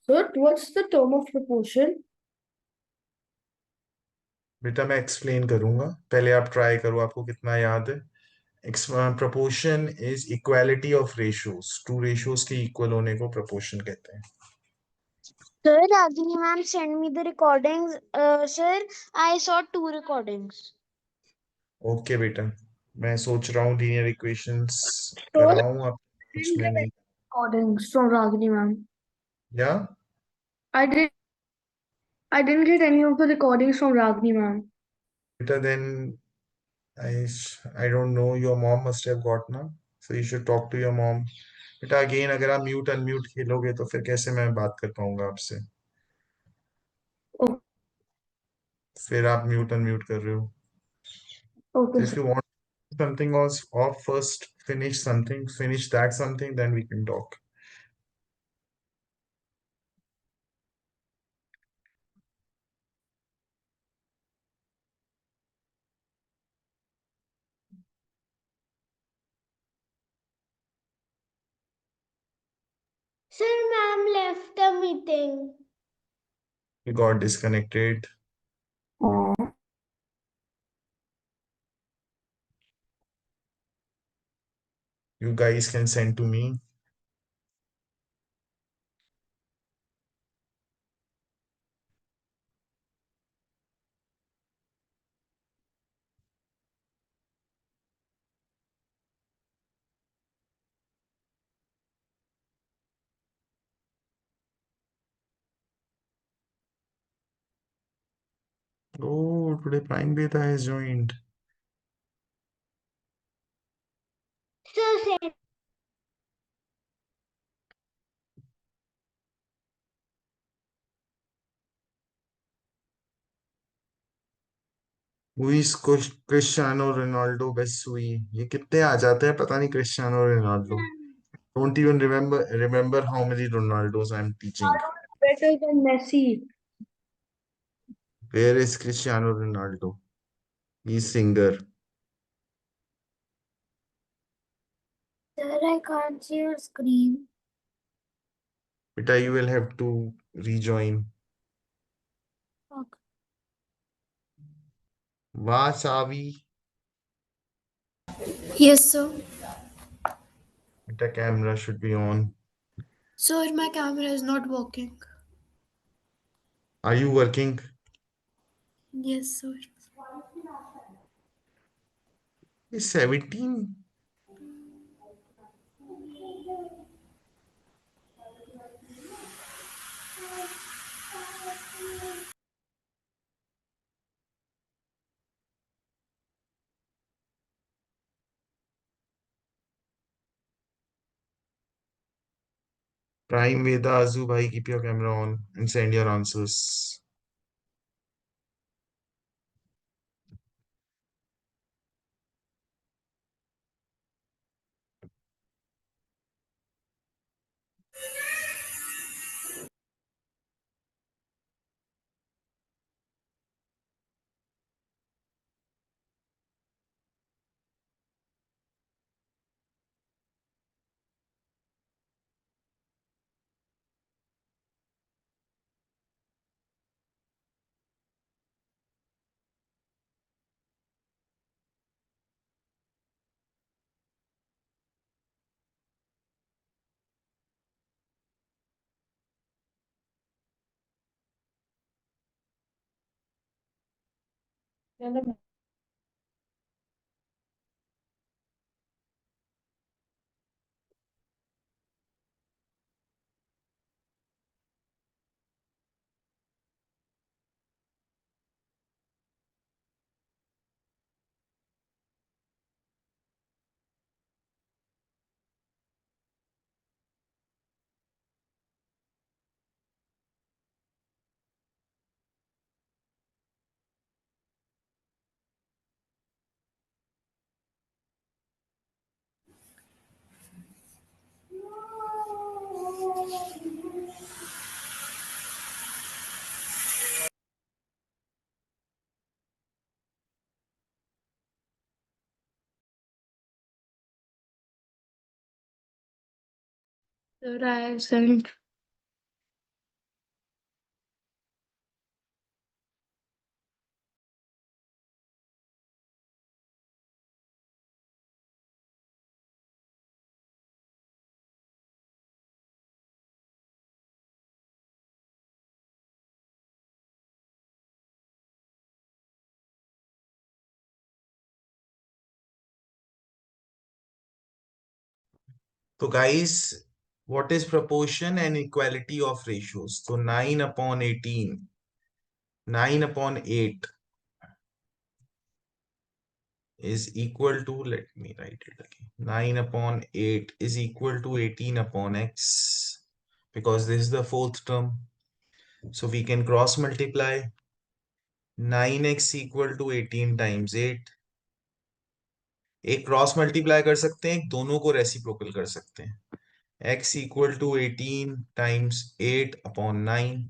So, what's the term of proportion? बेटा मैं explain करूंगा, पहले आप ट्राई करो, आपको कितना याद है। Proportion is equality of ratios, two ratios के इक्वल होने को प्रपोर्शन कहते हैं। Sir, Ragini ma'am send me the recordings. Sir, I saw 2 recordings. Okay बेटा, मैं सोच रहा हूँ लीनियर इक्वेशंस Sir, कराऊं, आप I कुछ didn't में get नहीं। any recordings from Ragini ma'am. या I did. I didn't get any of the recordings from Ragini ma'am. बेटा then I don't know, your mom must have got ना, so you should talk to your mom। बेटा again अगर आप mute unmute खेलोगे तो फिर कैसे मैं बात कर पाऊंगा आपसे। Oh, फिर आप म्यूट अनम्यूट कर रहे हो। okay, So if sir. you want something else or first finish something, finish that something, then we can talk। Sir, ma'am left the meeting. We got disconnected। Oh. You guys can send to me। Oh, today Prime Beta has joined। Sir, send. Who is Cristiano Ronaldo best हुई, ये कितने आ जाते हैं पता नहीं Cristiano Ronaldo. Don't even remember how many Ronaldos I'm teaching। Better than Messi. Where is Cristiano Ronaldo? He's singer। Sir, I can't see your screen. Beta, you will have to rejoin। Okay. Wasabi। Yes, sir. Beta, camera should be on। Sir, my camera is not working. Are you working? Yes, sir. Is 17? Prime Veda Azu bhai, keep your camera on and send your answers। Sir, I have sent. तो guys, what is proportion and equality of ratios? तो 9/18, 9/8 is equal to, let me write it again, 9/8 is equal to 18/x, because this is the fourth term. So we can cross multiply 9x equal to 18 times 8. एक cross multiply कर सकते हैं, एक दोनों को reciprocal कर सकते हैं. x equal to 18 times 8/9.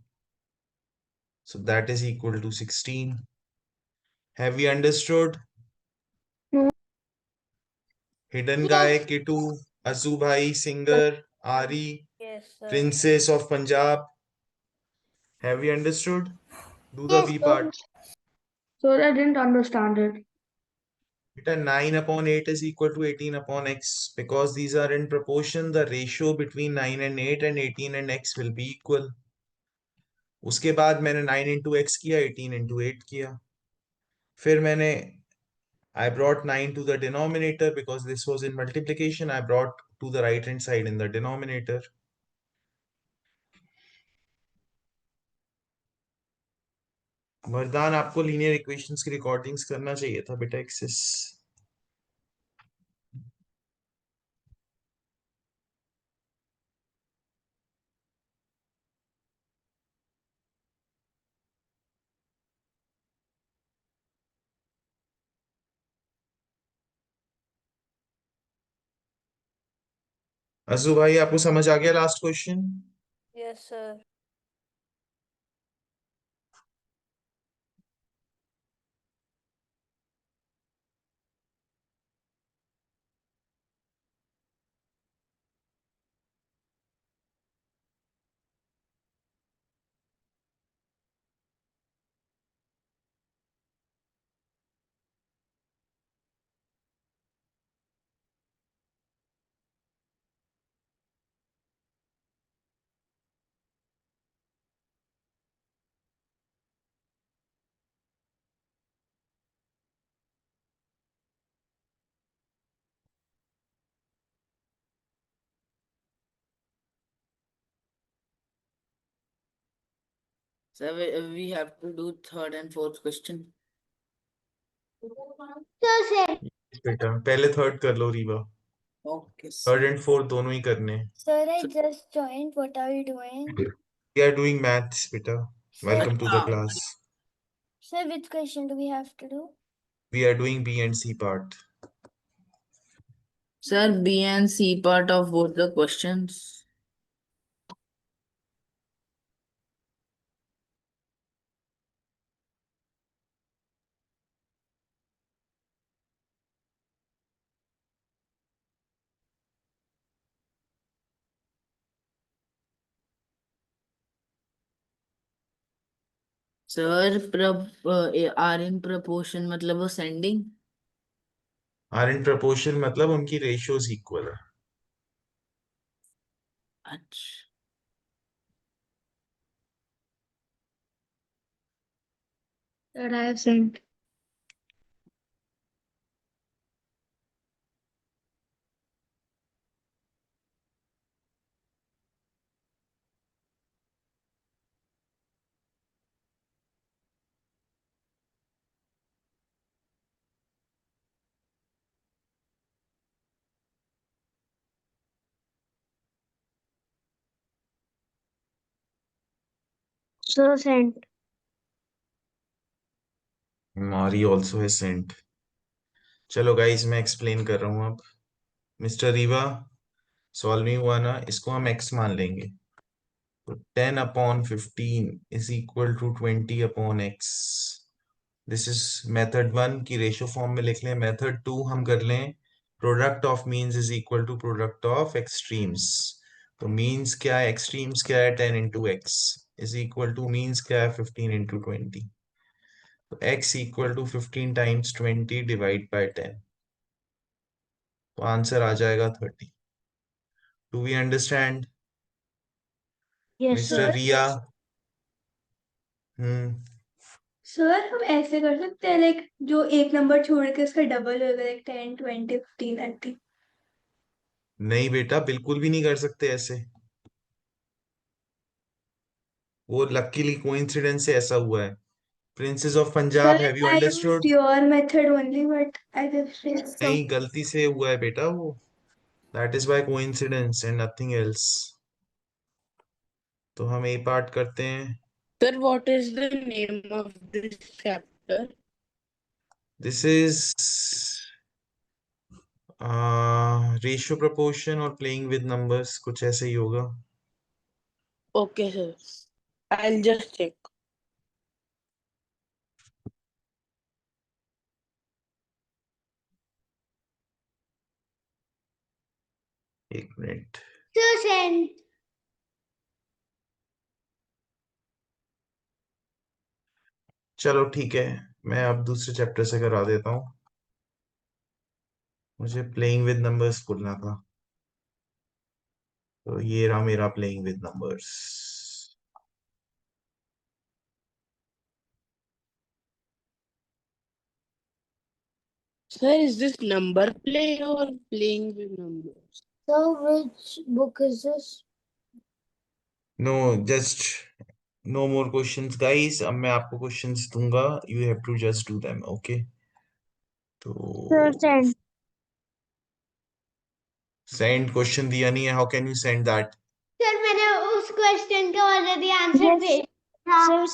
So that is equal to 16. Have we understood? No. Hidden guy, Kitu, Azu bhai, singer, Ari, Yes, sir. princess of Punjab. Have we understood? Do the B part. So I didn't understand it. Beta 9/8 is equal to 18/x. Because these are in proportion, the ratio between 9 and 8 and 18 and x will be equal. उसके बाद मैंने 9 into x किया, 18 into 8 किया. फिर मैंने I brought 9 to the denominator because this was in multiplication. I brought to the right hand side in the denominator. वरदान, आपको linear equations की रिकॉर्डिंग्स करना चाहिए था बेटा एक्सेस. अजू भाई, आपको समझ आ गया last question? Yes, sir. So we have to do third and fourth question. So, sir. बेटा पहले थर्ड कर लो Riva. Okay, third sir. And fourth दोनों ही करने हैं. Sir, I just joined. What are you doing? We are doing maths बेटा. Welcome to the class. Sir, which question do we have to do? We are doing B and C part. Sir, B and C part of both the questions. Sir, are in proportion मतलब ascending. Are in proportion मतलब उनकी ratios equal है. अच्छा. That I have sent. So, sent. Mari also has sent. चलो guys, मैं explain कर रहा हूँ अब. मिस्टर रीवा, सॉल्व नहीं हुआ ना, इसको हम x मान लेंगे. तो 10/15 is equal to 20/x. This is method 1 की रेशियो फॉर्म में लिख लें. मेथड 2 हम कर लें product of means is equal to product of extremes. तो मीन्स क्या है, एक्सट्रीम्स क्या है, 10 into x is equal to means क्या है, 15 into 20. तो x equal to 15 times 20 divide by 10. तो आंसर आ जाएगा 30. Do we understand? Yes, mister sir. Riya. Sir हम ऐसे कर सकते हैं लाइक जो एक नंबर छोड़ के उसका डबल होगा लाइक 10 20 15 30. नहीं बेटा, बिल्कुल भी नहीं कर सकते ऐसे। वो लकीली कोइंसिडेंस से ऐसा हुआ है। Princess of Punjab, have you I used understood? your method only, but I did some. नहीं, गलती से हुआ है बेटा वो। That is by coincidence and nothing else. तो हम ए पार्ट करते हैं। Sir, what is the name of this chapter? This is ratio proportion और प्लेइंग विद नंबर्स, कुछ ऐसे ही होगा। Okay, sir. I'll just check. एक मिनट। So send. चलो ठीक है, मैं अब दूसरे चैप्टर से करा देता हूँ। मुझे प्लेइंग विद नंबर्स बोलना था, तो ये रहा मेरा playing with numbers. Sir, is this number play or playing with numbers? So which book is this? No, just no more questions guys. अब मैं आपको क्वेश्चंस दूंगा, you have to just do them, okay? तो So send. Send question दिया नहीं है, how can you send that? Sir मैंने उस क्वेश्चन का ऑलरेडी आंसर भेजा। हाँ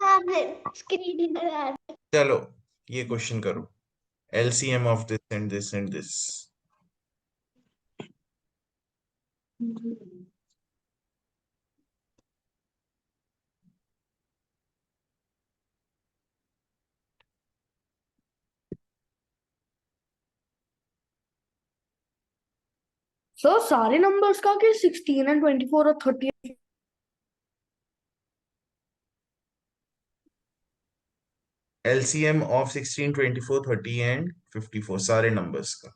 हाँ स्क्रीन पर। चलो ये क्वेश्चन करो, LCM of this and this and this. So सारे numbers का क्या 16 and 24 और 30? एलसीएम ऑफ 16, 24, 30 एंड 54, सारे नंबर्स का।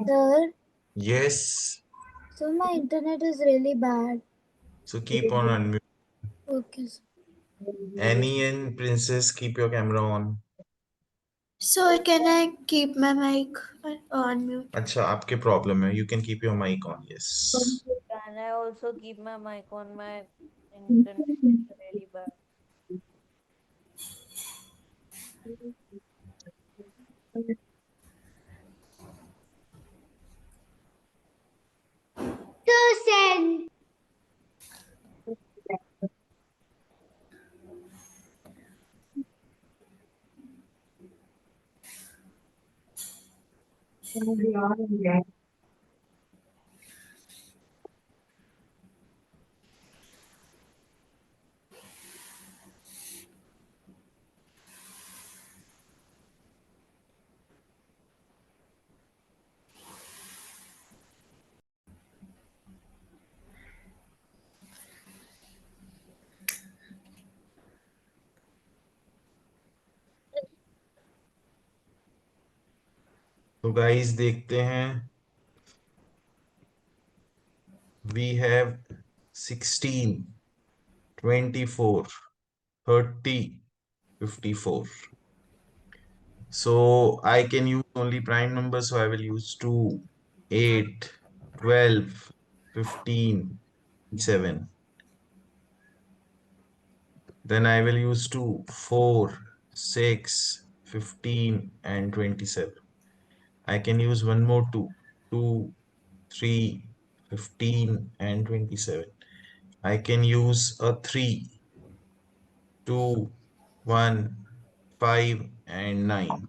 Sir, yes, so my internet is really bad. So keep on unmute. Okay. Any and princess, keep your camera on. So can I keep my mic on mute? अच्छा, आपके problem है, you can keep your mic on, yes. Can I also keep my mic on? My internet is really bad. Send. तो guys देखते हैं, we have 16, 24, 30, 54। So I can use only prime numbers, so I will use 2, 8, 12, 15, 7. Then I will use 2, 4, 6, 15, and 27. I can use one more 2, 2, 3, 15, and 27. I can use a 3, 2, 1, 5, and 9.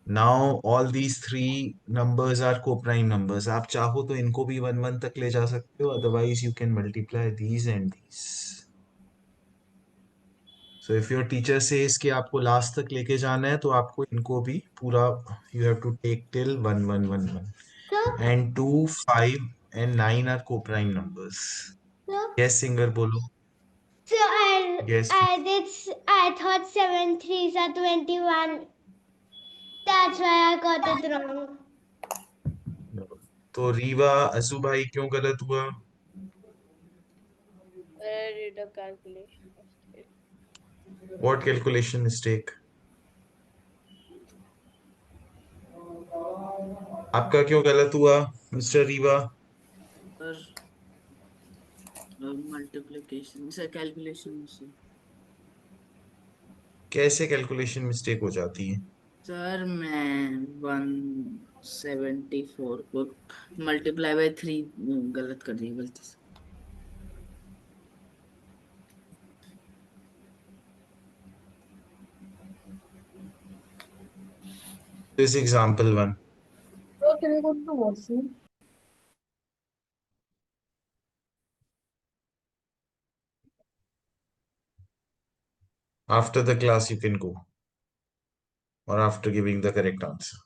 Now all these three numbers are co-prime numbers. आप चाहो तो इनको भी 1 1 तक ले जा सकते हो. Otherwise you can multiply these and these. So if your teacher says कि आपको लास्ट तक लेके जाना है तो आपको इनको भी पूरा you have to take till 1 1 1 1. And 2, 5, and 9 are co-prime numbers. Yes, singer बोलो. So Yes. I thought 7 3s are 21. That's why I got it wrong. तो रीवा असू भाई क्यों गलत हुआ? I did a calculation mistake. What calculation mistake? आपका क्यों गलत हुआ मिस्टर रीवा? Sir, multiplication से calculation mistake. कैसे कैलकुलेशन मिस्टेक हो जाती है? सर मैं 174 को मल्टीप्लाई बाय 3 गलत कर दी गलती से. This example one. So can I go to the washroom? After the class you can go, or after giving the correct answer.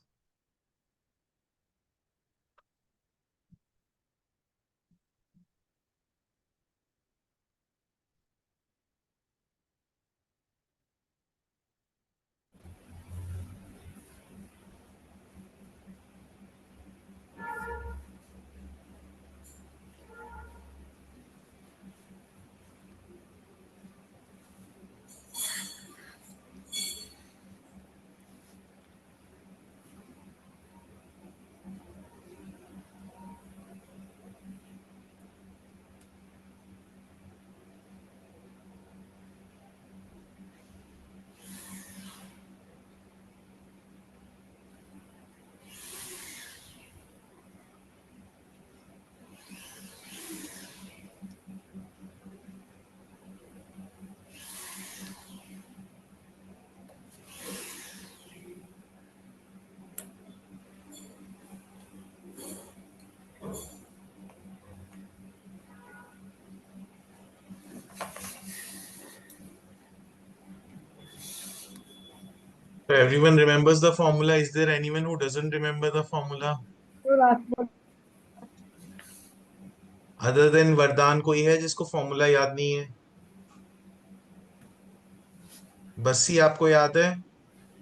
So everyone remembers the formula. Is there anyone who doesn't remember the formula? So last one. Other than वरदान कोई है जिसको formula याद नहीं है? बस्सी आपको याद है?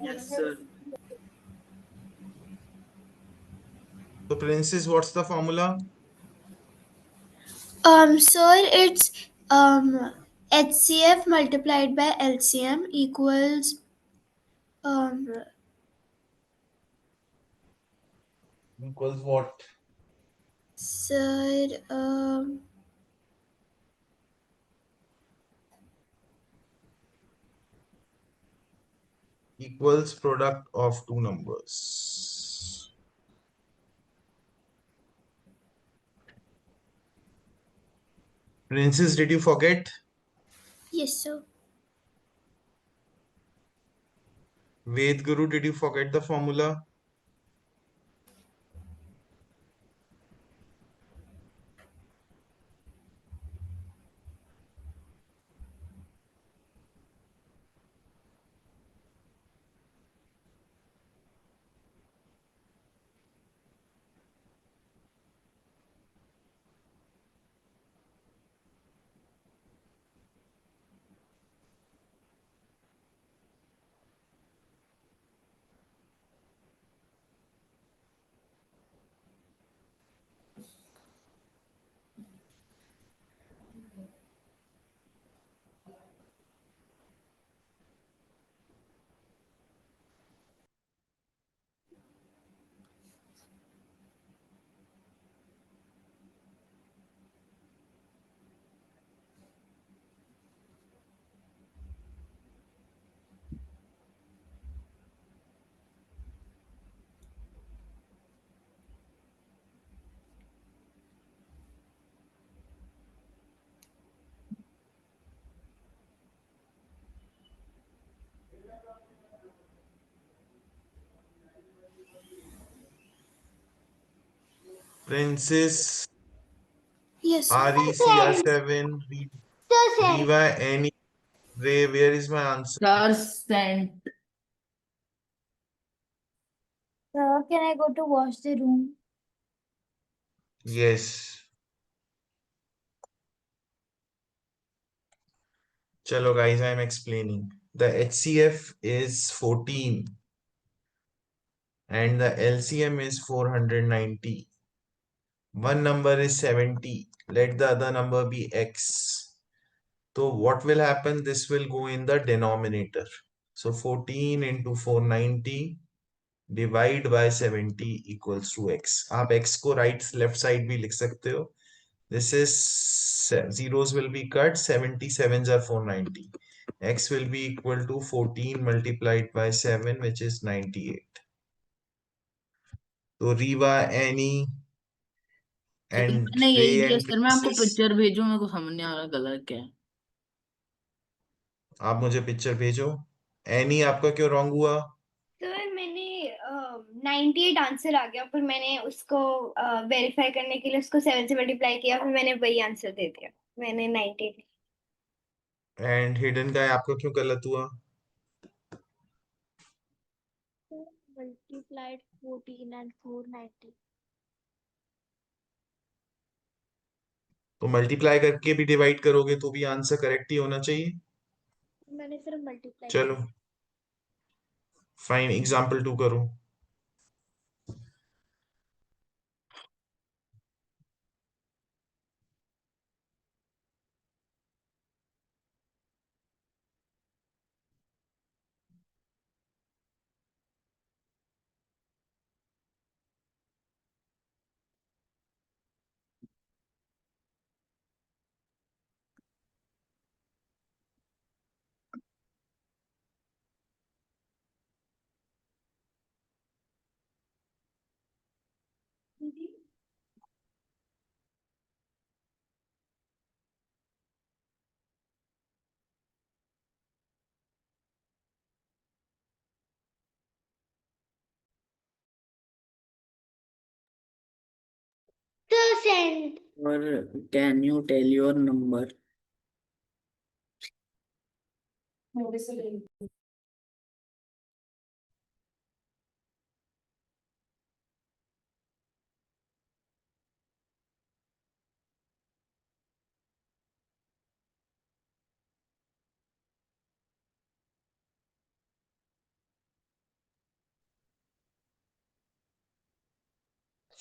Yes sir. तो princess what's the formula? Sir, it's HCF multiplied by LCM equals Equals what? sir Equals product of two numbers. Princess, did you forget? yes sir. Ved Guru, did you forget the formula? Princess, Yes. RECR7, Riva, Annie, Ray. Where is my answer? Sir sent. Can I go to wash the room? Yes. Chalo guys, I am explaining. The HCF is 14 and the LCM is 490. One number is 70. Let the other number be X. So what will happen? This will go in the denominator. So 14 into 490 divide by 70 equals to X. आप X को right left side भी लिख सकते हो. This is zeros will be cut. 77s are 490. X will be equal to 14 multiplied by 7, which is 98. So Riva, Annie, sir and मैंने यही Ray दिया and sir, मैं आपको Princess. पिक्चर भेजूं, मेरे को समझ नहीं आ रहा कलर क्या है। आप मुझे पिक्चर भेजो। एनी आपका क्यों रॉन्ग हुआ? सर मैंने 98 आंसर आ गया, पर मैंने उसको वेरीफाई करने के लिए उसको 7 से मल्टीप्लाई किया, फिर मैंने वही आंसर दे दिया। मैंने 98। एंड हिडन का आपका क्यों गलत हुआ? Multiplied 14 and 490. तो मल्टीप्लाई करके भी डिवाइड करोगे तो भी आंसर करेक्ट ही होना चाहिए। मैंने सिर्फ मल्टीप्लाई चलो फाइन, एग्जाम्पल 2 करो। send. और can you tell your number?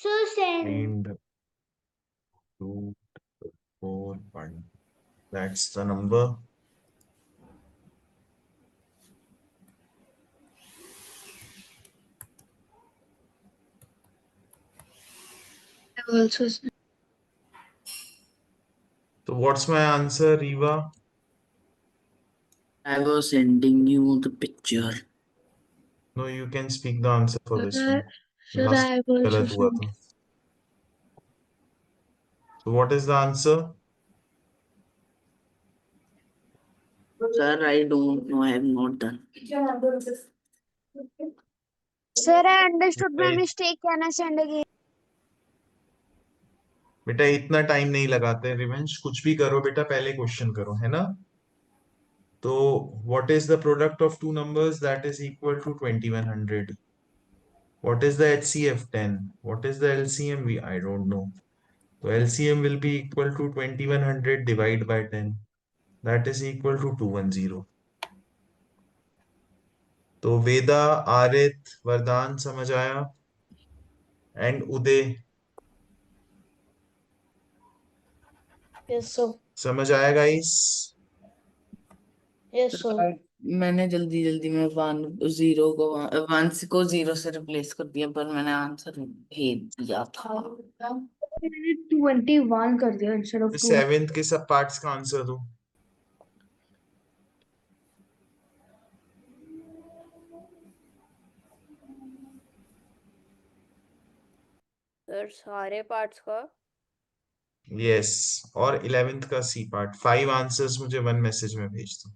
So send. And 2, 4, 1. That's the number. Also, So what's my answer, Riva? I was sending you the picture. No, you can speak the answer for this one. should Last I also गलत हुआ send? था. So what is the answer? Sir, I don't know, I have not done. Sir, I understood my बेटा mistake. Can I send again? बेटा इतना time नहीं लगाते revenge, कुछ भी करो बेटा, पहले क्वेश्चन करो, है ना? तो what is the product of two numbers that is equal to 2100? What is the HCF? 10. What is the LCM? I don't know. So LCM will be equal to 2100 divided by 10. That is equal to 210. तो वेदा, आरित, वरदान समझ आया? And Uday Yes, sir. समझ आया guys? Yes, sir. मैंने जल्दी जल्दी में 1 को 0 से रिप्लेस कर दिया, पर मैंने आंसर भेज दिया था। मैंने 21 कर दिया instead of 2. सेवेंथ के सब पार्ट्स का आंसर दो। सर सारे पार्ट्स का। यस, और 11th का सी पार्ट। 5 आंसर्स मुझे 1 मैसेज में भेज दो।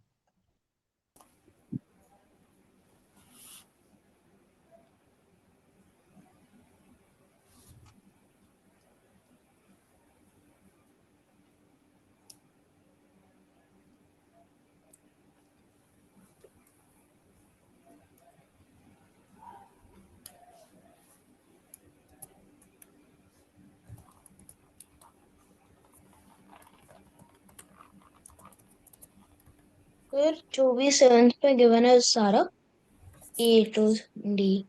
Sir, 24 seventh पे given is सारा A to D.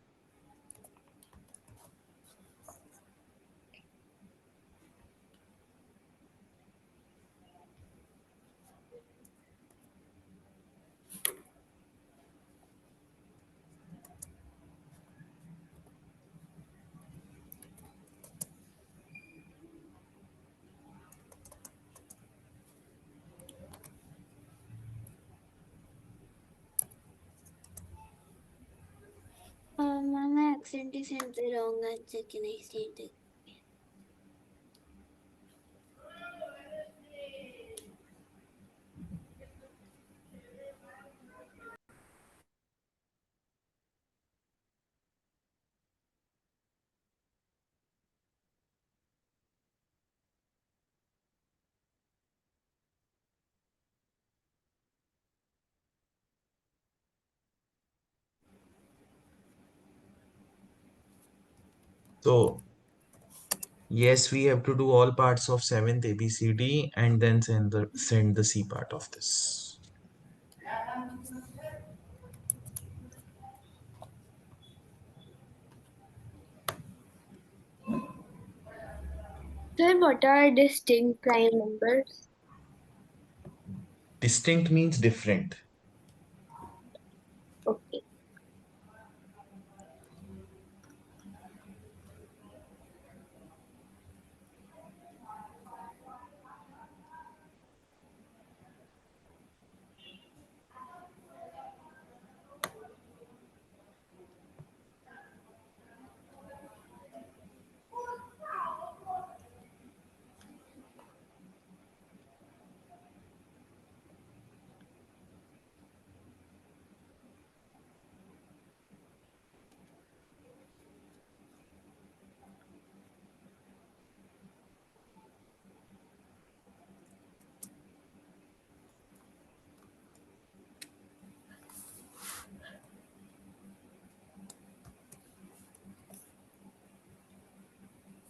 Ma'am, I accidentally sent the wrong answer. Can I state it? So yes, we have to do all parts of 7th ABCD and then send the C part of this. Sir, what are distinct prime numbers? Distinct means different. Okay.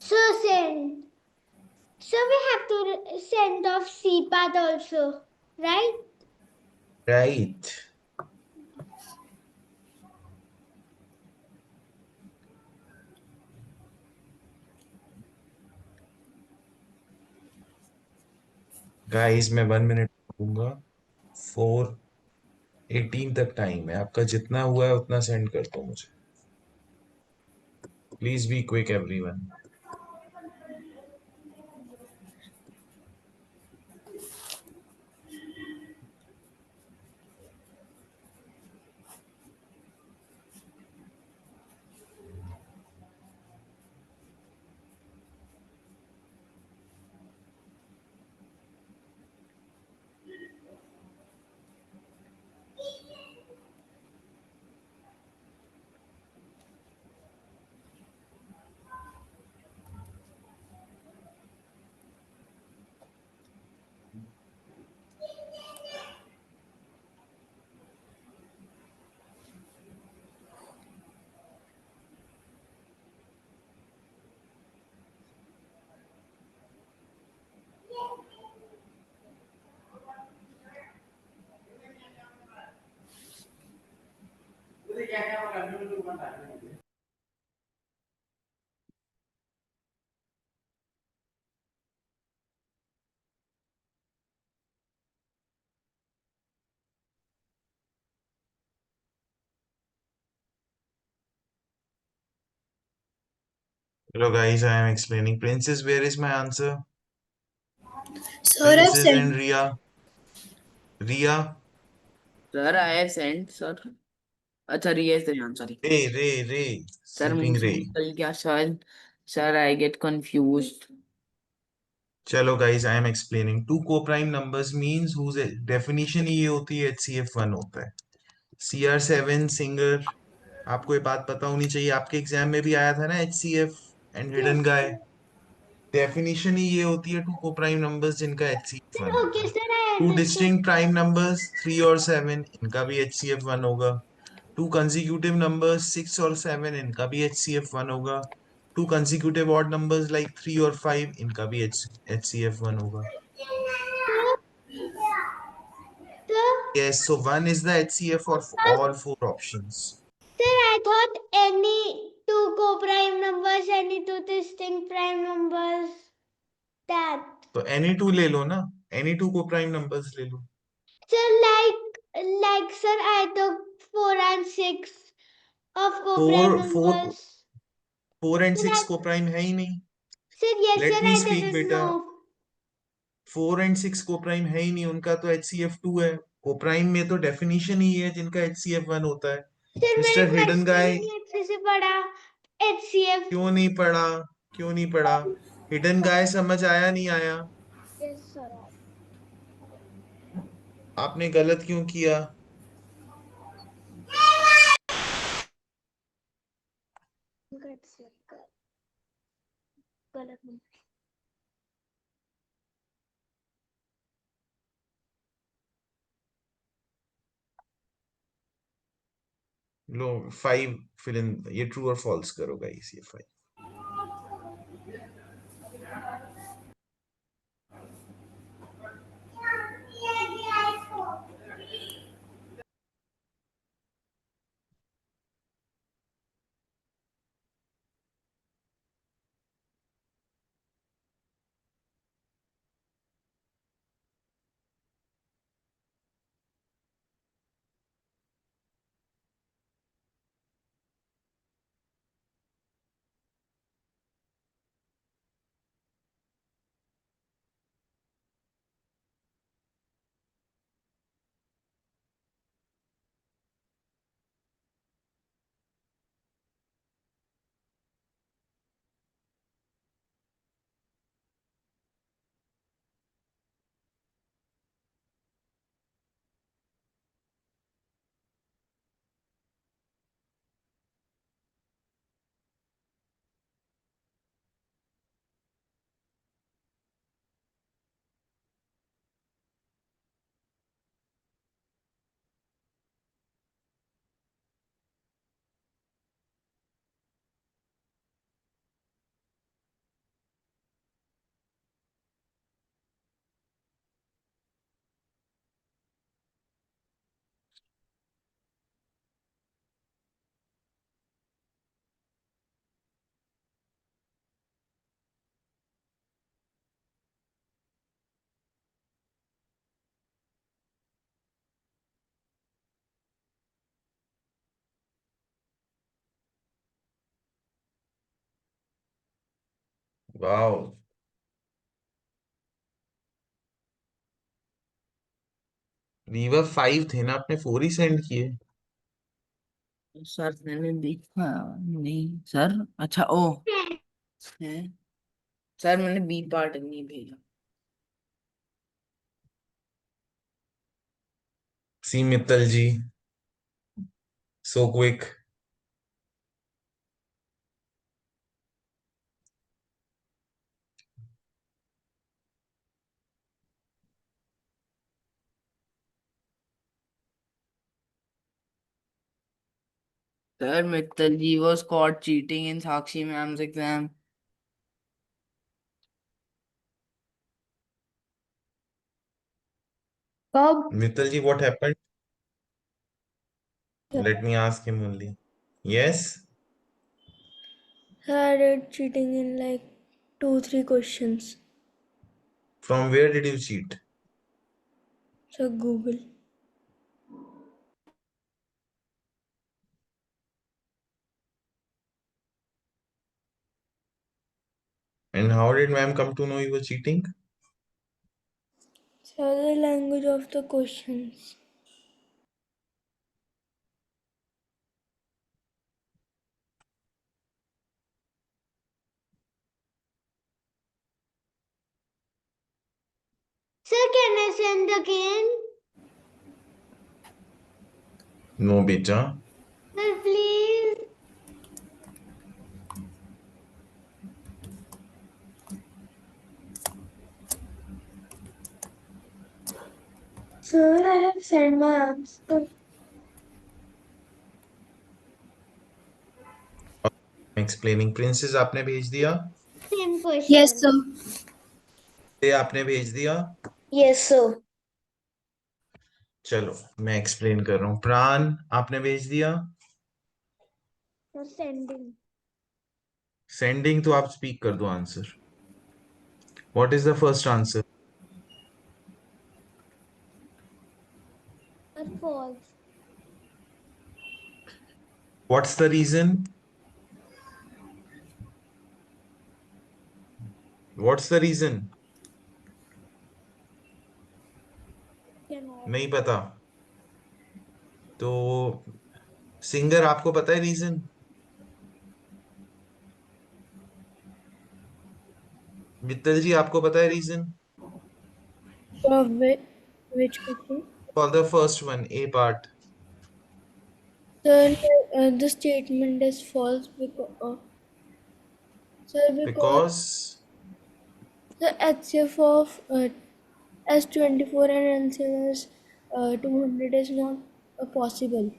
So send. So we have to send off C path also, right? Right. Guys मैं 1 minute दूंगा। 4:18 तक time है, आपका जितना हुआ है उतना send कर दो मुझे। Please be quick everyone. Hello guys, I am explaining. Princess, where is my answer? Sir, I've Princess sent. and Ria. Ria. Sir, I have sent, sir. अच्छा Ria is the answer. Ray. Sir, Sleeping मुंह से Ray. निकल गया शायद. Sir, I get confused. चलो guys, I am explaining. Two co-prime numbers means whose definition ही ये होती है HCF1 होता है. CR7 singer. आपको ये बात पता होनी चाहिए, आपके एग्जाम में भी आया था ना HCF and hidden Yes. guy. Definition ही ये होती है टू को प्राइम नंबर्स जिनका HCF1 होता Okay, है। sir, I to understand. Distinct prime numbers 3 और 7 इनका भी HCF1 होगा। टू कंसेक्यूटिव नंबर्स 6 और 7 इनका भी HCF1 होगा। To consecutive odd numbers like 3 और 5 इनका भी HCF1 होगा। Sir, Yes, so 1 is the HCF for all 4 options. Sir, I thought any two co-prime numbers, any two distinct prime numbers. That. तो any 2 ले लो ना, any 2 को prime numbers ले लो. Sir, like sir, I took 4 and 6 of co-prime 4 numbers. and Sir, 6 को prime है ही नहीं. Sir, yes, Let sir, me I speak, didn't बेटा. know. 4 and 6 को prime है ही नहीं, उनका तो HCF 2 है. को prime में तो definition ही है जिनका HCF 1 होता है. Sir, मैंने Mr. Hidden question Guy, ही नहीं अच्छे से पढ़ा. HCF. क्यों नहीं पढ़ा? क्यों नहीं पढ़ा? Hidden Guy समझ आया नहीं आया? Yes, sir. आपने गलत क्यों किया? गलत नहीं. लो 5 फिल इन, ये ट्रू और फॉल्स करो गाइस. ये 5. वाओ. रीवा 5 थे ना, आपने 4 ही सेंड किए. सर मैंने देखा नहीं सर. अच्छा ओ है सर, मैंने बी पार्ट नहीं भेजा. See Mittal ji, so quick. Sir, Mittalji was caught cheating in Sakshi ma'am's exam. कब? मित्तल जी, what happened? Let me ask him only. Yes? Sir, I did cheating in like 2-3 questions. From where did you cheat? So Google. And how did ma'am come to know you were cheating? So the language of the questions. Sir, can I send again? No, beta. Sir, please. Sir, I have sent my answer. Explaining. Princess आपने भेज दिया? Same question. Yes, sir. ये आपने भेज दिया? Yes, sir. चलो मैं explain कर रहा हूँ। प्राण आपने भेज दिया। Sending. सेंडिंग तो आप स्पीक कर दो answer. What is the first answer? False. What's the reason? What's the reason? Cannot. नहीं पता? तो सिंगर आपको पता है रीजन? मित्तल जी आपको पता है reason? Which question? For the first one, a part. Sir, the statement is false because because the HCF of S24 and LCM is 200 is not possible.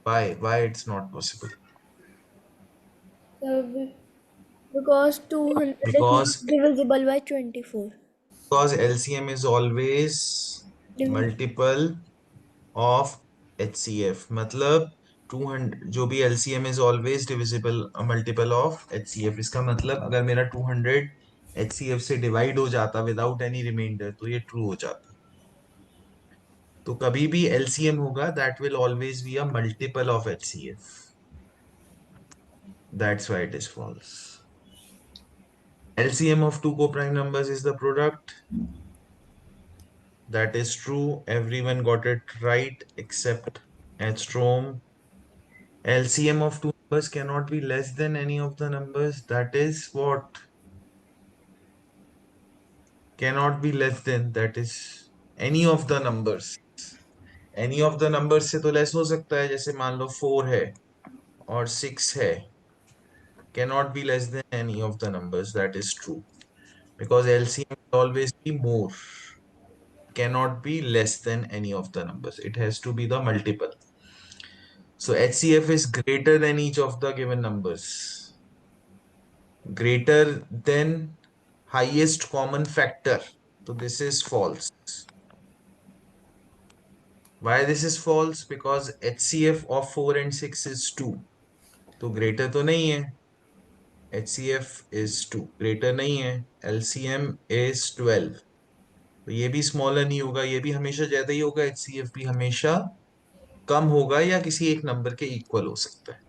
Why it's not possible? Because 200 is not because divisible by 24. LCM is always Divi- multiple of HCF, मतलब 200 जो भी LCM is always divisible multiple of HCF। इसका मतलब अगर मेरा 200 HCF से divide हो जाता विदाउट एनी रिमाइंडर तो ये ट्रू हो जाता। तो कभी भी LCM होगा that will always be a multiple of HCF, that's why it is false. LCM of two co-prime numbers is the product. That is true. Everyone got it right except Edstrom. LCM of two numbers cannot be less than any of the numbers. That is what? Cannot be less than, that is any of the numbers. Any of the numbers से तो less हो सकता है, जैसे मान लो 4 है और 6 है। Cannot be less than any of the numbers. That is true. Because LCM will always be more. Cannot be less than any of the numbers. It has to be the multiple. So HCF is greater than each of the given numbers. Greater than highest common factor. So this is false. Why this is false? Because HCF of 4 and 6 is 2. तो greater तो नहीं है। HCF is 2. Greater नहीं है। LCM is 12. तो ये भी smaller नहीं होगा, ये भी हमेशा ज्यादा ही होगा। HCF भी हमेशा कम होगा या किसी एक नंबर के इक्वल हो सकता है।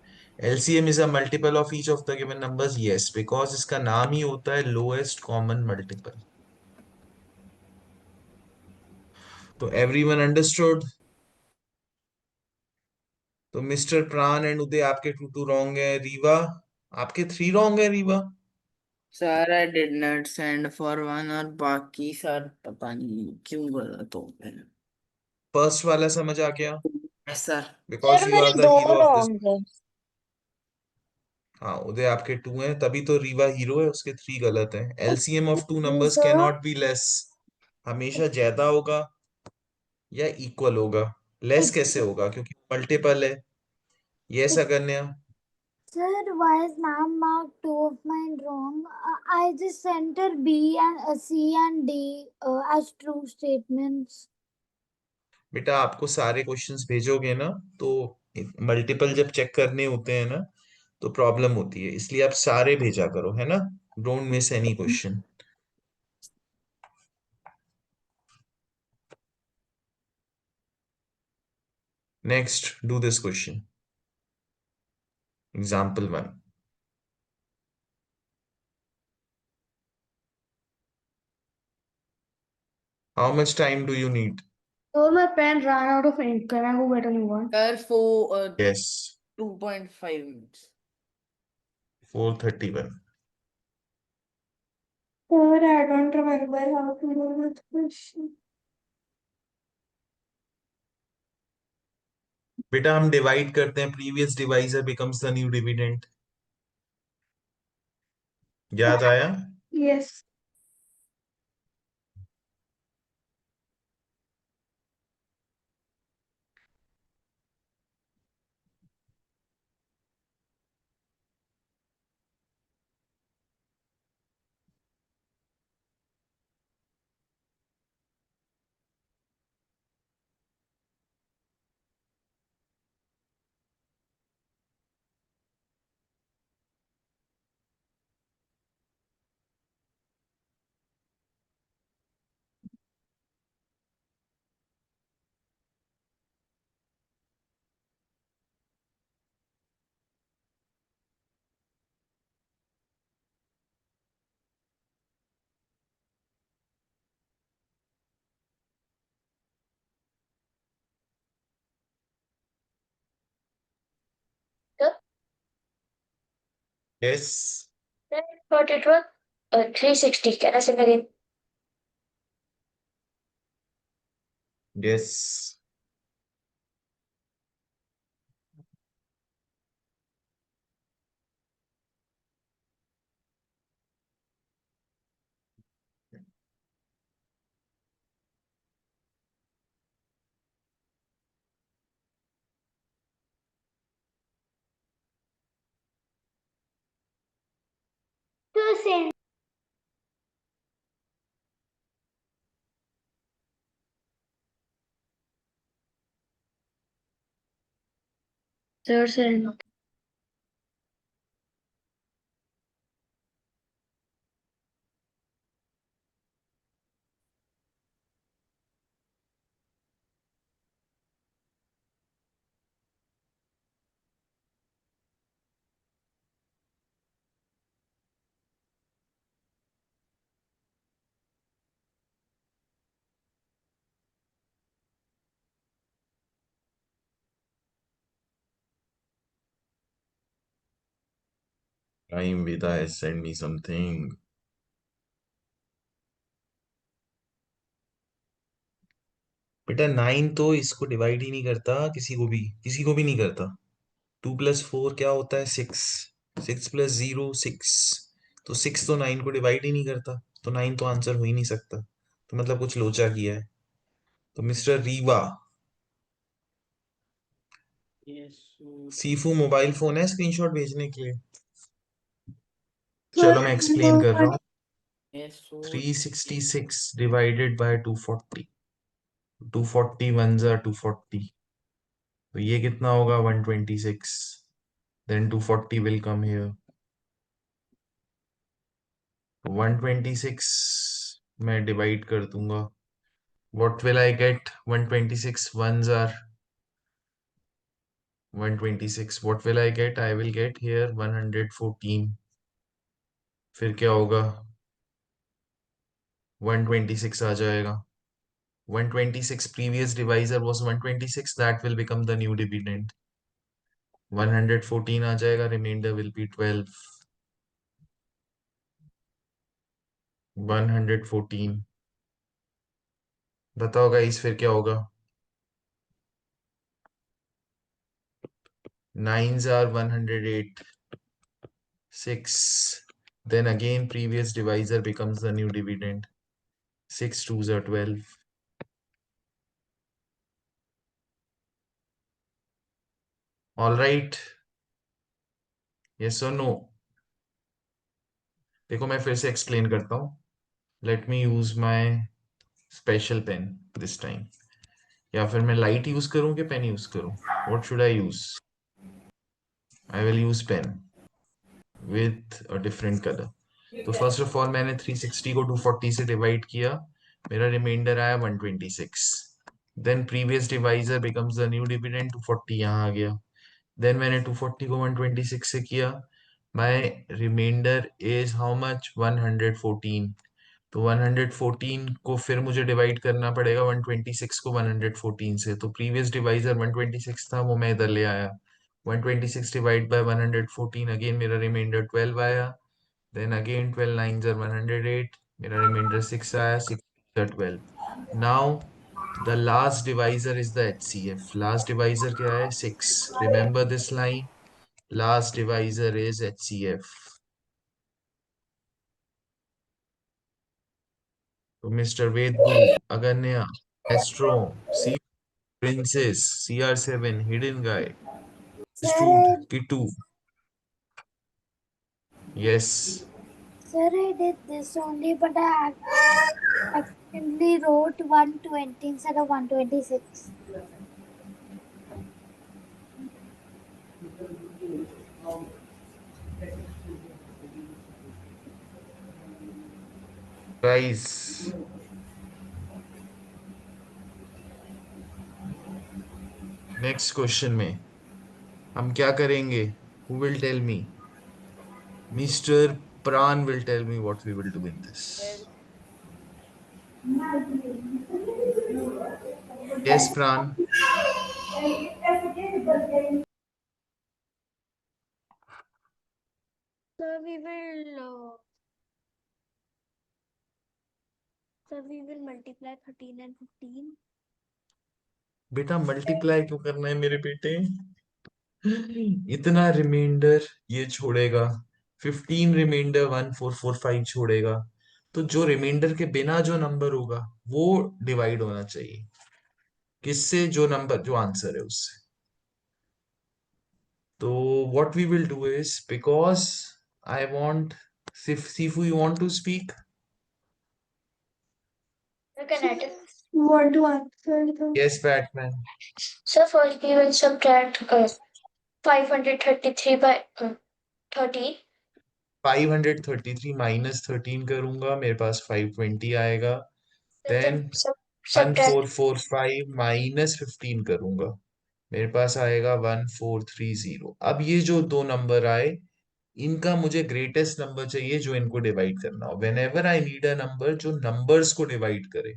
LCM is a multiple of each of the given numbers, yes, because इसका नाम ही होता है लोएस्ट कॉमन मल्टीपल। तो एवरीवन अंडरस्टूड? तो मिस्टर प्राण एंड उदय आपके 2 रॉन्ग है। रीवा आपके 3 रॉन्ग है। Rewa sir I did not send for one, और बाकी सर पता नहीं क्यों गलत हो गए। फर्स्ट वाला समझ आ गया? Yes sir. बिकॉज यू मेरे आर द दो हीरो ऑफ दिस। रॉन्ग है। हाँ, उदय आपके 2 हैं, तभी तो रीवा हीरो है, उसके 3 गलत हैं। LCM of 2 numbers can sir not be less. हमेशा ज्यादा होगा या इक्वल होगा। लेस कैसे होगा? क्योंकि मल्टीपल है। Yes अगन्या? Sir, why is ma'am marked two of mine wrong? I just sent her B and C and D as true statements. बेटा आपको सारे क्वेश्चंस भेजोगे ना तो मल्टीपल जब चेक करने होते हैं ना तो प्रॉब्लम होती है, इसलिए आप सारे भेजा करो, है ना? Don't miss any question. Next, do this question, example 1। How much time do you need? Oh, my pen ran out of ink. Can I go get a new one? Sir 4 yes, 2.5 minutes। 4:31। Sir, I don't remember how to do this question. बेटा हम divide करते हैं, previous divisor becomes the new dividend. याद आया? Yes. Yes. But it was 360. Can I say it again? Yes. The same. Sir, send. Time Vida has sent me something. बेटा 9 तो इसको divide ही नहीं करता, किसी को भी नहीं करता। 2 + 4 क्या होता है? 6। 6 + 0 6। तो 6 तो 9 को डिवाइड ही नहीं करता, तो 9 तो आंसर हो ही नहीं सकता। तो मतलब कुछ लोचा किया है। तो मिस्टर रीवा, Yes, so सीफू मोबाइल फोन है स्क्रीनशॉट भेजने के लिए? चलो मैं एक्सप्लेन कर रहा हूँ। yes, so 366 divided by 240। 240 1s are 240, तो ये कितना होगा? 126। Then 240 will come here. 126 मैं डिवाइड कर दूंगा। What will I get? 126 1s are 126। What will I get? I will get here 114। फिर क्या होगा? 126 आ जाएगा। 126 previous divisor was 126, that will become the new dividend। 114 आ जाएगा, remainder will be 12। 114। बताओ guys फिर क्या होगा? 9s are 108। 6, then again previous divisor becomes the new dividend। 6 2s are 12। All right, yes or no? देखो मैं फिर से एक्सप्लेन करता हूँ। Let me use my special pen this time. या फिर मैं लाइट यूज करूं कि पेन यूज करूं? What should I use? I will use pen with a different colour. तो फर्स्ट ऑफ ऑल मैंने 360 को 240 से डिवाइड किया, मेरा रिमाइंडर आया 126। Then previous divisor becomes the new dividend, 240 यहाँ आ गया। देन मैंने 240 को 126 से किया, my reminder is how much? 114। तो 114 को फिर मुझे डिवाइड करना पड़ेगा 126 को 114 से। तो प्रीवियस डिवाइजर 126 था, वो मैं इधर ले आया। 126 डिवाइड बाय 114, अगेन मेरा रिमाइंडर 12 आया। देन अगेन 12 9s are 108, मेरा रिमाइंडर 6 आया। 6 12। Now the last divisor is the HCF। Last divisor क्या है? 6। Remember this line, last divisor is HCF। तो mister Vedu, अगन्या, astro, C Princess, CR7, Hidden Guy, Stood, Sir, Kitu. Yes. sir, I did this only, but I accidentally wrote 120 instead of 126. Guys, next question में हम क्या करेंगे? Who will tell me? Mr. Pran will tell me what we will do in this. Yes, Pran. Sir, we will multiply 13 and 15. बेटा multiply क्यों करना है मेरे बेटे? इतना रिमाइंडर ये छोड़ेगा, 15 रिमाइंडर 1445 छोड़ेगा, तो जो रिमाइंडर के बिना जो नंबर होगा वो डिवाइड होना चाहिए किससे? जो नंबर जो आंसर है उससे। तो what we will do is, because I want Sifu, you want to speak? Want to answer? Yes, Batman. So first we will subtract 533 by 30. 533 minus 13 करूंगा, मेरे पास 520 आएगा। Then देन subtract 1445 माइनस 15 करूंगा, मेरे पास आएगा 1430। अब ये जो दो नंबर आए, इनका मुझे ग्रेटेस्ट नंबर चाहिए जो इनको डिवाइड करना हो। Whenever I need a number जो नंबर्स को डिवाइड करे,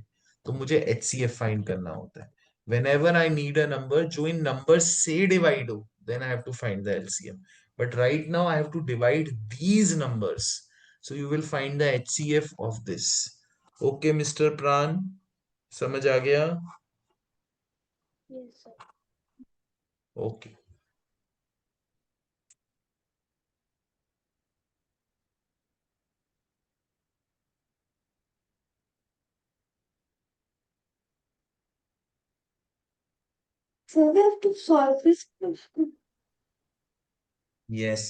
तो मुझे HCF फाइंड करना होता है। Whenever I need a number जो इन नंबर्स से डिवाइड हो, then I have to find the LCM। But right now I have to divide these numbers, so you will find the HCF of this. Okay mister Pran, समझ आ गया? yes, sir. ओके। So we have to solve this question. Yes.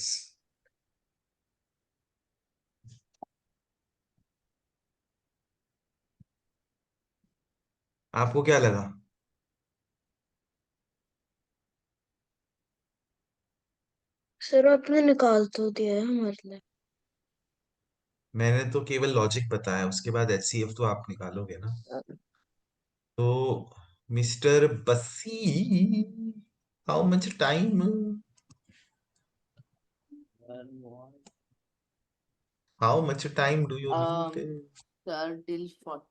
आपको क्या लगा? Sir आपने निकाल तो दिया है हमारे लिए। मैंने तो केवल लॉजिक बताया, उसके बाद HCF तो आप निकालोगे ना। तो मिस्टर बसी, how much time? How much time do you need? Sir, till 40.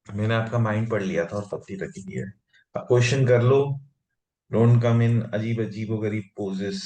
मैंने आपका माइंड पढ़ लिया था और 40 रख दिया है। अब क्वेश्चन कर लो, डोंट कम इन अजीब अजीब गरीब poses.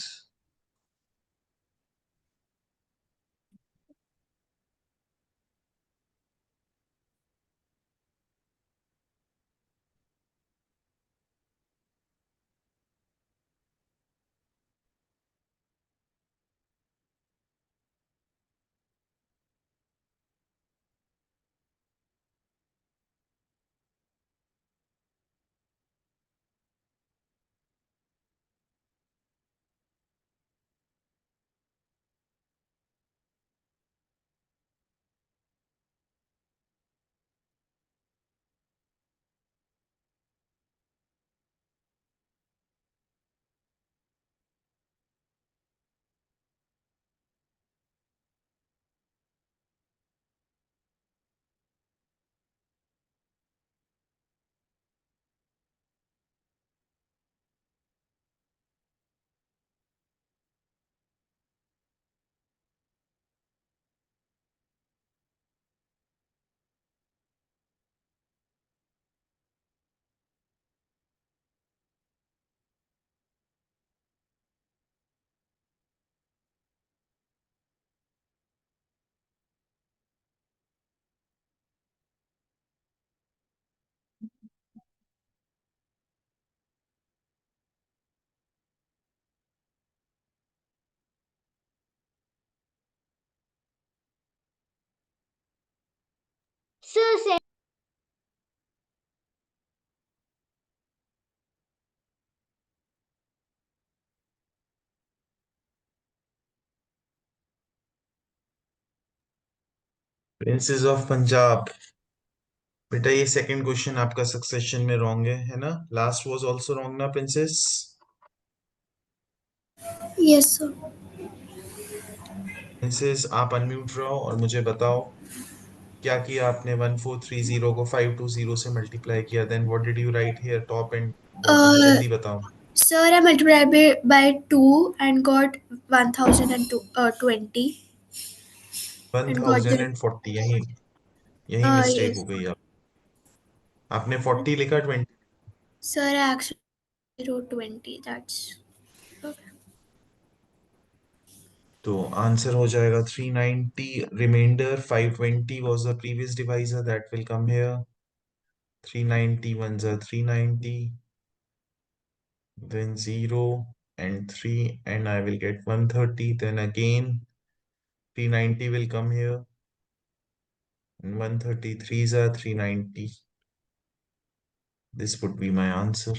So say princess of Punjab, बेटा ये सेकंड क्वेश्चन आपका सक्सेशन में रॉन्ग है ना? लास्ट वाज आल्सो रॉन्ग ना प्रिंसेस? yes, sir. प्रिंसेस आप अनम्यूट रहो और मुझे बताओ क्या किया आपने? 1430 को 520 से मल्टीप्लाई किया, then what did you write here, top and bottom? जल्दी बताओ। Sir, I multiplied by 2 and got 1020 and got the 1040, यही यही मिस्टेक yes. हो गई। आप आपने 40 लिखा, 20। Sir, I actually wrote 20. That's तो आंसर हो जाएगा 390. Reminder 520 was the previous divisor that will come here. 390 ones are 390, then 0 and 3, and I will get 130. Then again 390 will come here, and 133s are 390. This would be my answer.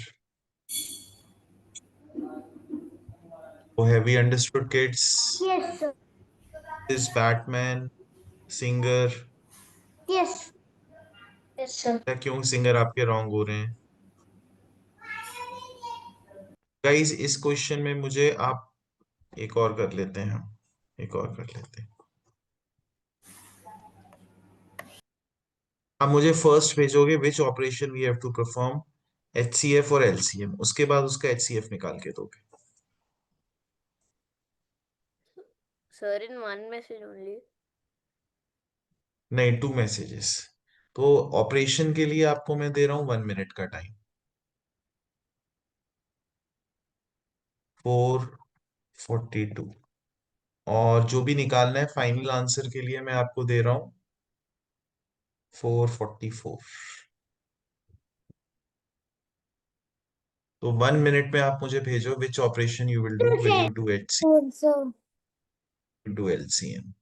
So have we understood, kids? Yes, sir. This Batman singer, Yes. Yes, sir. क्या क्यों singer आपके wrong हो रहे हैं guys? इस question में मुझे आप एक और कर लेते हैं, हम एक और कर लेते हैं। आप मुझे फर्स्ट भेजोगे which operation we have to perform, HCF और एलसीएम, उसके बाद उसका एचसीएफ निकाल के दोगे। Sir, in one message only. नहीं, 2 मैसेजेस। तो ऑपरेशन के लिए आपको मैं दे रहा हूं 1 मिनट का टाइम। 442। और जो भी निकालना है फाइनल आंसर के लिए मैं आपको दे रहा हूं 444। तो 1 मिनट में आप मुझे भेजो which operation you will do, will you do HC, Yes, sir. Do LCM.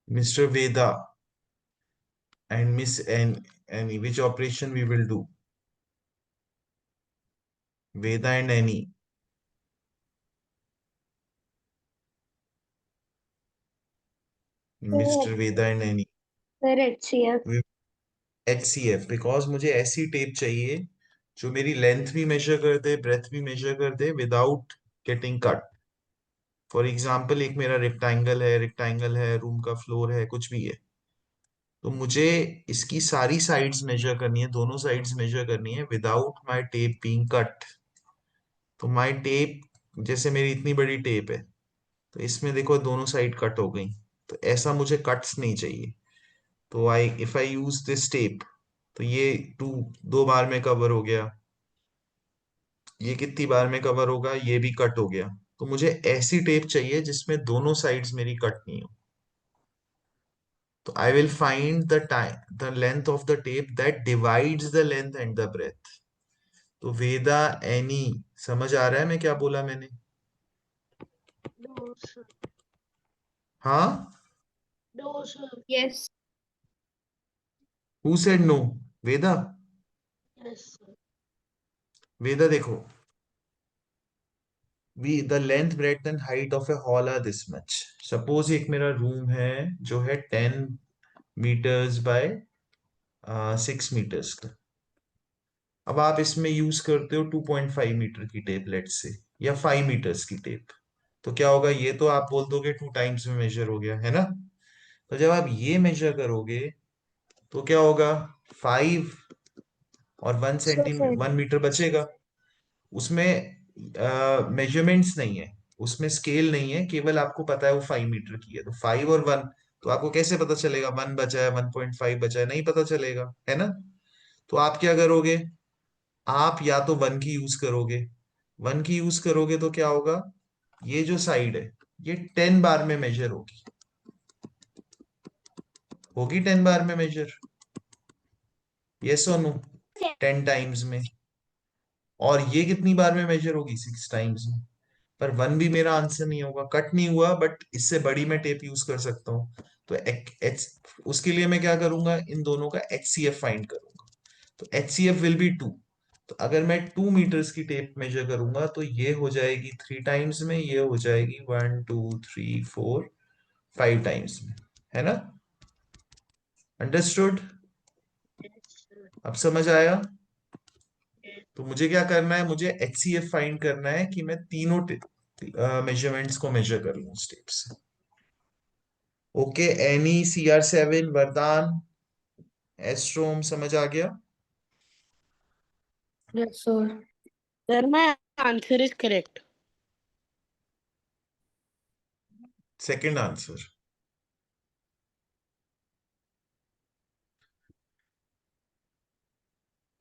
Mr. Veda and Miss Annie, which operation we will do? Veda and Annie. Mr. Veda and Annie. Sir, HCF. HCF, because मुझे ऐसी tape चाहिए जो मेरी length भी measure कर दे, breath भी measure कर दे without getting cut. For example, एक मेरा रेक्टेंगल है, रूम का फ्लोर है, कुछ भी है, तो मुझे इसकी सारी साइड्स मेजर करनी है, दोनों साइड्स मेजर करनी है without my tape being cut. तो माय टेप, जैसे मेरी इतनी बड़ी टेप है, तो इसमें देखो दोनों साइड कट हो गई, तो ऐसा मुझे कट्स नहीं चाहिए। तो if I use this tape, तो ये 2 बार में कवर हो गया, ये कितनी बार में कवर होगा, ये भी कट हो गया। तो मुझे ऐसी टेप चाहिए जिसमें दोनों साइड्स मेरी कट नहीं हो। तो I will find the length of the tape that divides the length and the breadth. तो वेदा, एनी, समझ आ रहा है मैं क्या बोला मैंने? No, sir. हाँ, No, sir. Yes. Who said no? Veda, Yes, sir. Veda देखो, the length, breadth and height of a hall are this much. Suppose एक मेरा रूम है जो है 10 meters by 6 meters का। अब आप इसमें यूज करते हो 2.5 मीटर की टेप लेट से, या 5 मीटर्स की टेप, तो क्या होगा, ये तो आप बोल दोगे 2 टाइम्स में मेजर हो गया है ना। तो जब आप ये मेजर करोगे तो क्या होगा, 5 और 1 मीटर बचेगा। उसमें मेजरमेंट्स नहीं है, उसमें स्केल नहीं है, केवल आपको पता है वो 5 मीटर की है। तो 5 और 1, तो आपको कैसे पता चलेगा 1 बचा है, 1.5 बचा है? नहीं पता चलेगा, है ना। तो आप क्या करोगे, आप या तो 1 की यूज करोगे। 1 की यूज करोगे तो क्या होगा, ये जो साइड है ये 10 बार में मेजर होगी, 10 बार में मेजर, यस और नो? 10 टाइम्स में और ये कितनी बार में मेजर होगी? 6 टाइम्स में। पर 1 भी मेरा आंसर नहीं होगा, कट नहीं हुआ, बट इससे बड़ी मैं टेप यूज कर सकता हूँ। तो उसके लिए मैं क्या करूंगा, इन दोनों का HCF फाइंड करूंगा। तो HCF विल बी 2। तो अगर मैं 2 मीटर्स की टेप मेजर करूंगा तो ये हो जाएगी 3 टाइम्स में, ये हो जाएगी 1 2 3 4 5 टाइम्स में, है ना? अंडरस्टूड? अब समझ आया? तो मुझे क्या करना है, मुझे HCF फाइंड करना है कि मैं तीनों मेजरमेंट्स को मेजर कर लूं स्टेप्स। ओके, एनी, CR7, वरदान, एस्ट्रोम, समझ आ गया? Yes, sir. Sir, my answer is correct. Second answer.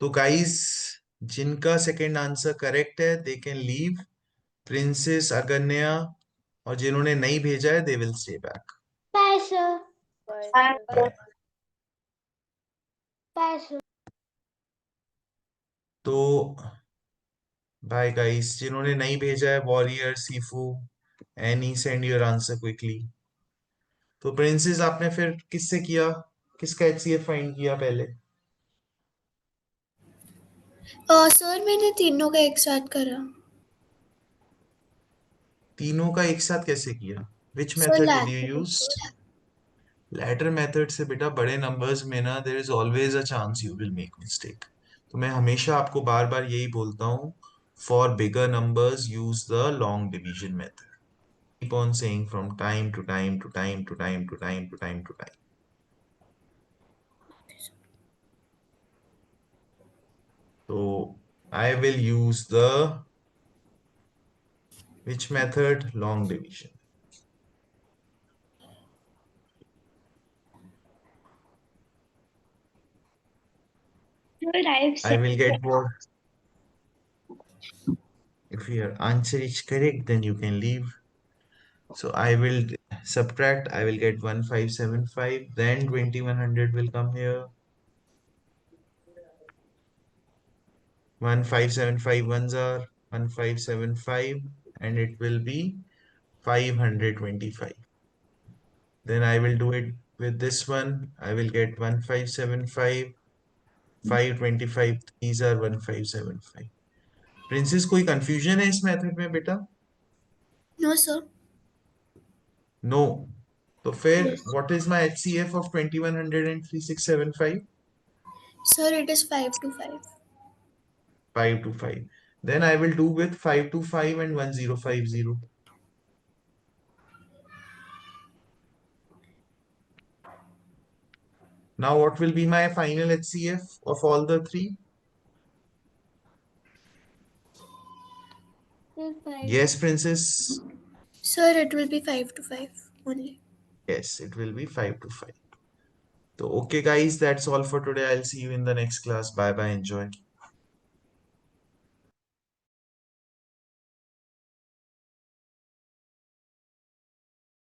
तो गाइस, जिनका सेकंड आंसर करेक्ट है they can leave. Princess, Aganya, और जिन्होंने नहीं भेजा है they will stay back. Bye, sir. Bye, Bye. sir. Bye. Bye, sir. तो बाय गाइस, जिन्होंने नहीं भेजा है, warrior, Shifu, Annie, send your answer quickly. तो प्रिंसेस, आपने फिर किससे किया, किसका HCF फाइंड किया पहले? सर मैंने तीनों का एक साथ करा। तीनों का एक साथ कैसे किया? Which sir method did you latter use? Latter method से बेटा बड़े नंबर्स में ना there is always a chance you will make mistake. तो मैं हमेशा आपको बार बार यही बोलता हूँ, for bigger numbers use the long division method. Keep on saying from time to time to time to time to time to time to time. To I will use the which method? Long division. Sir, I've I said will get what? If your answer is correct, then you can leave. So I will subtract, I will get 1575, then 2100 will come here. 1575 ones are 1575, and it will be 525. Then I will do it with this one. I will get 1575, 525, these are 1575. Princess, कोई confusion है इस method में बेटा? No sir. No. तो फिर yes what is my HCF of 2100 and 3675? Sir it is 5 to 5। 5 to 5. Then I will do with 5 to 5 and 1050. Now what will be my final HCF of all the three? Sir, 5. Yes, princess. Sir it will be 5 to 5 only. Yes, it will be 5 to 5. So okay guys, that's all for today. I'll see you in the next class. Bye bye, enjoy.